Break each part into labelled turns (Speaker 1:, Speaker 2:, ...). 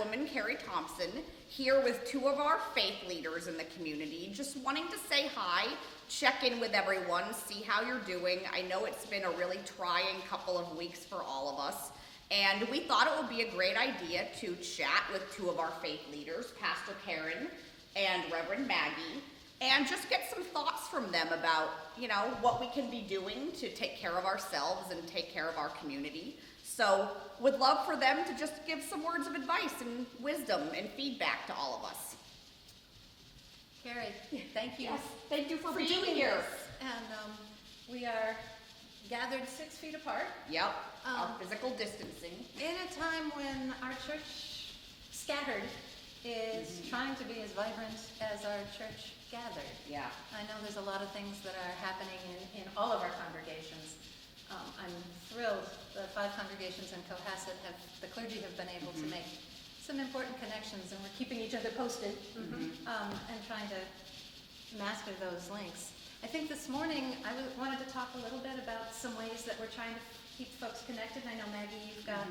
Speaker 1: Selectwoman Keri Thompson, here with two of our faith leaders in the community, just wanting to say hi, check in with everyone, see how you're doing. I know it's been a really trying couple of weeks for all of us, and we thought it would be a great idea to chat with two of our faith leaders, Pastor Karen and Reverend Maggie, and just get some thoughts from them about, what we can be doing to take care of ourselves and take care of our community. So would love for them to just give some words of advice and wisdom and feedback to all of us.
Speaker 2: Keri, thank you.
Speaker 1: Yes, thank you for being
Speaker 2: doing
Speaker 1: here.
Speaker 2: This. And we are gathered 6 feet apart.
Speaker 1: Yep, our physical distancing.
Speaker 2: In a time when our church scattered is trying to be as vibrant as our church gathered.
Speaker 1: Yeah.
Speaker 2: I know there's a lot of things that are happening in all of our congregations. I'm thrilled the 5 congregations in Cohasset the clergy have been able to make some important connections, and we're keeping each other posted and trying to master those links. I think this morning I wanted to talk a little bit about some ways that we're trying to keep folks connected. I know, Maggie, you've got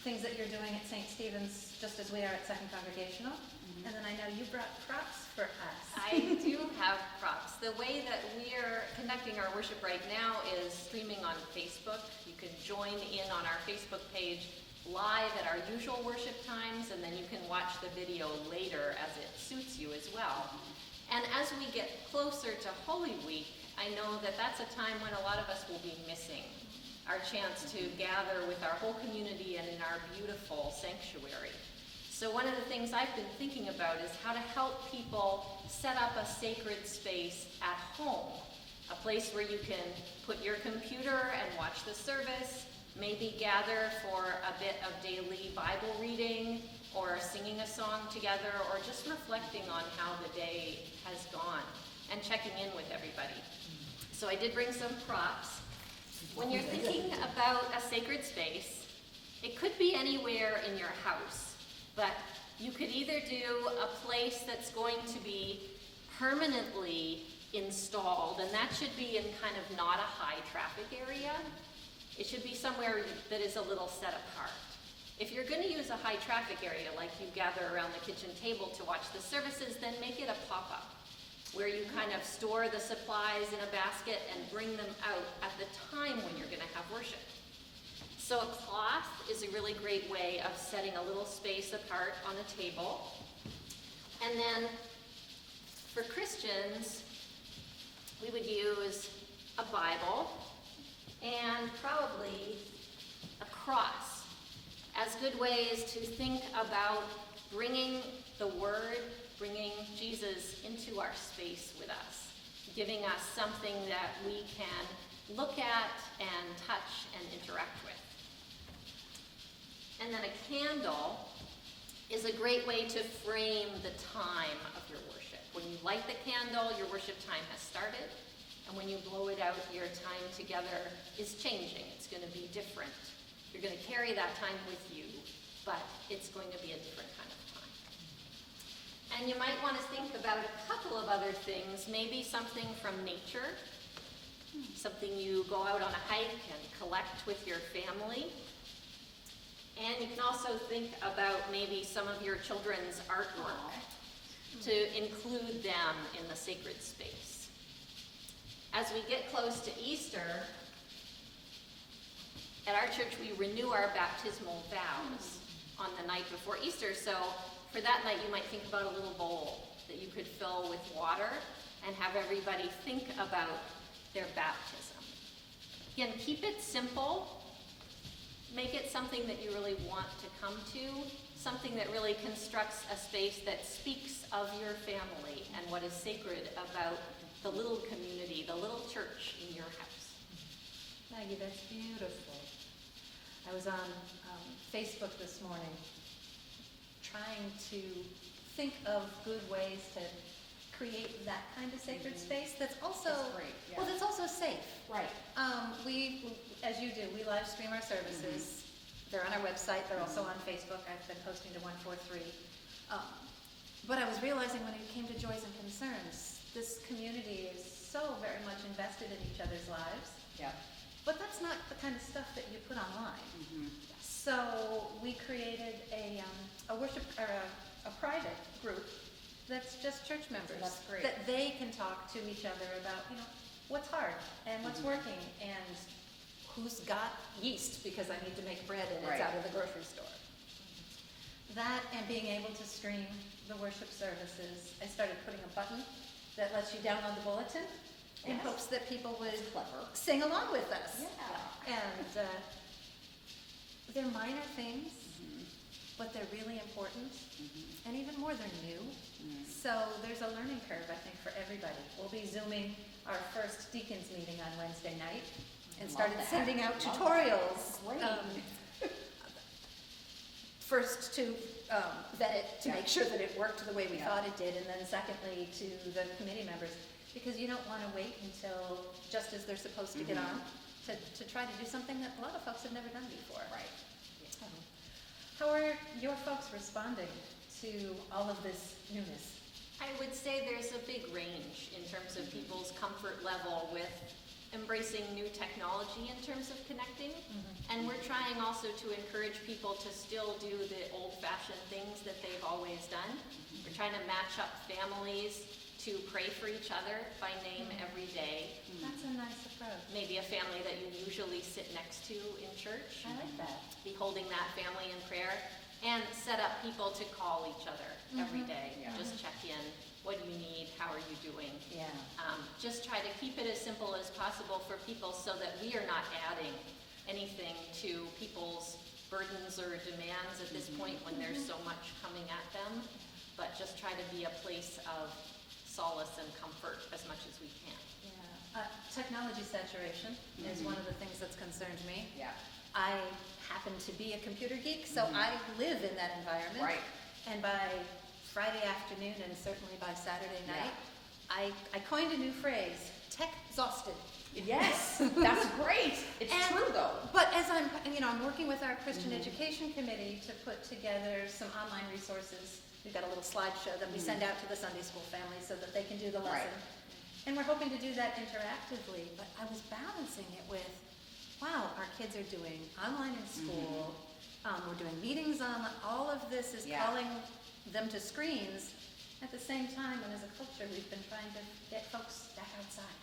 Speaker 2: things that you're doing at St. Stephen's just as we are at Second Congregational. And then I know you brought props for us.
Speaker 3: I do have props. The way that we're conducting our worship right now is streaming on Facebook. You can join in on our Facebook page live at our usual worship times, and then you can watch the video later as it suits you as well. And as we get closer to Holy Week, I know that that's a time when a lot of us will be missing our chance to gather with our whole community and in our beautiful sanctuary. So one of the things I've been thinking about is how to help people set up a sacred space at home, a place where you can put your computer and watch the service, maybe gather for a bit of daily Bible reading or singing a song together, or just reflecting on how the day has gone and checking in with everybody. So I did bring some props. When you're thinking about a sacred space, it could be anywhere in your house. But you could either do a place that's going to be permanently installed, and that should be in kind of not a high traffic area. It should be somewhere that is a little set apart. If you're going to use a high traffic area, like you gather around the kitchen table to watch the services, then make it a pop-up, where you kind of store the supplies in a basket and bring them out at the time when you're going to have worship. So a cloth is a really great way of setting a little space apart on a table. And then for Christians, we would use a Bible and probably a cross as good ways to think about bringing the Word, bringing Jesus into our space with us, giving us something that we can look at and touch and interact with. And then a candle is a great way to frame the time of your worship. When you light the candle, your worship time has started. And when you blow it out, your time together is changing. It's going to be different. You're going to carry that time with you, but it's going to be a different kind of time. And you might want to think about a couple of other things, maybe something from nature, something you go out on a hike and collect with your family. And you can also think about maybe some of your children's artwork to include them in the sacred space. As we get close to Easter, at our church we renew our baptismal vows on the night before Easter. So for that night you might think about a little bowl that you could fill with water and have everybody think about their baptism. Again, keep it simple. Make it something that you really want to come to, something that really constructs a space that speaks of your family and what is sacred about the little community, the little church in your house.
Speaker 2: Maggie, that's beautiful. I was on Facebook this morning trying to think of good ways to create that kind of sacred space that's also that's also safe.
Speaker 1: Right.
Speaker 2: We, as you do, we live stream our services. They're on our website. They're also on Facebook. I've been posting to 143. But I was realizing when it came to joys and concerns, this community is so very much invested in each other's lives.
Speaker 1: Yeah.
Speaker 2: But that's not the kind of stuff that you put online.
Speaker 1: Mhm.
Speaker 2: So we created a worship, or a private group that's just church members.
Speaker 1: That's great.
Speaker 2: That they can talk to each other about, what's hard and what's working and who's got yeast because I need to make bread and
Speaker 1: Right.
Speaker 2: it's out of the grocery store. That and being able to stream the worship services. I started putting a button that lets you download the bulletin in
Speaker 1: Yes.
Speaker 2: hopes that people would
Speaker 1: That's clever.
Speaker 2: sing along with us.
Speaker 1: Yeah.
Speaker 2: And they're minor things,
Speaker 1: Mhm.
Speaker 2: but they're really important,
Speaker 1: Mhm.
Speaker 2: and even more, they're new.
Speaker 1: Mhm.
Speaker 2: So there's a learning curve, I think, for everybody. We'll be Zooming our first deacons meeting on Wednesday night and
Speaker 1: Love
Speaker 2: started
Speaker 1: that.
Speaker 2: sending out
Speaker 1: Love
Speaker 2: tutorials.
Speaker 1: that. Great.
Speaker 2: First to vet it, to
Speaker 1: Yeah.
Speaker 2: make sure that it worked the way we
Speaker 1: Yeah.
Speaker 2: thought it did, and then secondly to the committee members, because you don't want to wait until just as they're supposed to get on to try to do something that a lot of folks have never done before.
Speaker 1: Right.
Speaker 2: How are your folks responding to all of this newness?
Speaker 3: I would say there's a big range in terms of people's comfort level with embracing new technology in terms of connecting. And we're trying also to encourage people to still do the old-fashioned things that they've always done. We're trying to match up families to pray for each other by name every day.
Speaker 2: That's a nice approach.
Speaker 3: Maybe a family that you usually sit next to in church.
Speaker 2: I like that.
Speaker 3: Be holding that family in prayer, and set up people to call each other every day.
Speaker 1: Yeah.
Speaker 3: Just check in, what do you need, how are you doing?
Speaker 2: Yeah.
Speaker 3: Just try to keep it as simple as possible for people so that we are not adding anything to people's burdens or demands at this point when there's so much coming at them, but just try to be a place of solace and comfort as much as we can.
Speaker 2: Yeah. Technology saturation is one of the things that's concerned me.
Speaker 1: Yeah.
Speaker 2: I happen to be a computer geek, so I live in that environment.
Speaker 1: Right.
Speaker 2: And by Friday afternoon, and certainly by Saturday night, I coined a new phrase, tech-exhausted.
Speaker 1: Yes, that's great. It's
Speaker 2: And-
Speaker 1: true though.
Speaker 2: But as I'm working with our Christian Education Committee to put together some online resources. We've got a little slideshow that we send out to the Sunday school families so that they can do the lesson.
Speaker 1: Right.
Speaker 2: And we're hoping to do that interactively, but I was balancing it with, wow, our kids are doing online in school, we're doing meetings on, all of this is
Speaker 1: Yeah.
Speaker 2: calling them to screens. At the same time, and as a culture, we've been trying to get folks back outside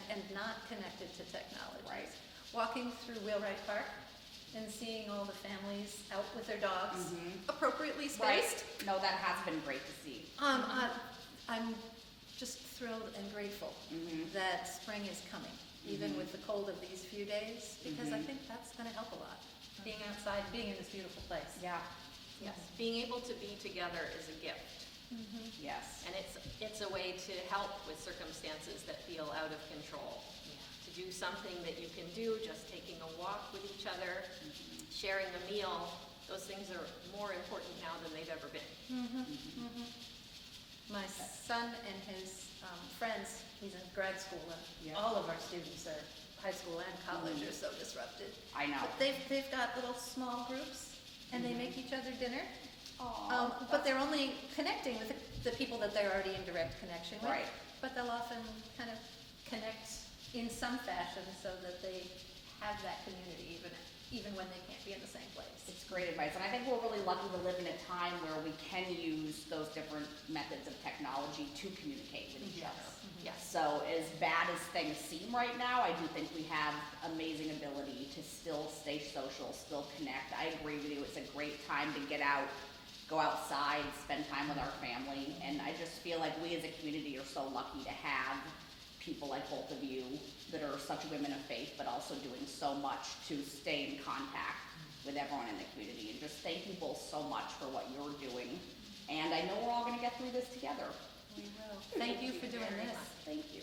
Speaker 2: and not connected to technology.
Speaker 1: Right.
Speaker 2: Walking through Wheelwright Park and seeing all the families out with their dogs, appropriately spaced.
Speaker 1: Right. No, that has been great to see.
Speaker 2: I'm just thrilled and grateful that spring is coming, even with the cold of these few days, because I think that's going to help a lot. Being outside, being in this beautiful place.
Speaker 1: Yeah.
Speaker 3: Yes, being able to be together is a gift.
Speaker 1: Yes.
Speaker 3: And it's a way to help with circumstances that feel out of control. To do something that you can do, just taking a walk with each other, sharing a meal, those things are more important now than they've ever been.
Speaker 2: My son and his friends, he's in grad school, and
Speaker 1: Yeah.
Speaker 2: all of our students are high school and college are so disrupted.
Speaker 1: I know.
Speaker 2: But they've got little small groups, and they make each other dinner.
Speaker 1: Aw,
Speaker 2: But they're only connecting with the people that they're already in direct connection with.
Speaker 1: Right.
Speaker 2: But they'll often kind of connect in some fashion so that they have that community even when they can't be in the same place.
Speaker 1: It's great advice, and I think we're really lucky to live in a time where we can use those different methods of technology to communicate with each other.
Speaker 3: Yes.
Speaker 1: So as bad as things seem right now, I do think we have amazing ability to still stay social, still connect. I agree with you, it's a great time to get out, go outside, spend time with our family, and I just feel like we as a community are so lucky to have people like both of you that are such women of faith, but also doing so much to stay in contact with everyone in the community. And just thank you both so much for what you're doing. And I know we're all gonna get through this together.
Speaker 2: We will. Thank you for doing
Speaker 3: very
Speaker 2: this.
Speaker 3: much.
Speaker 1: Thank you.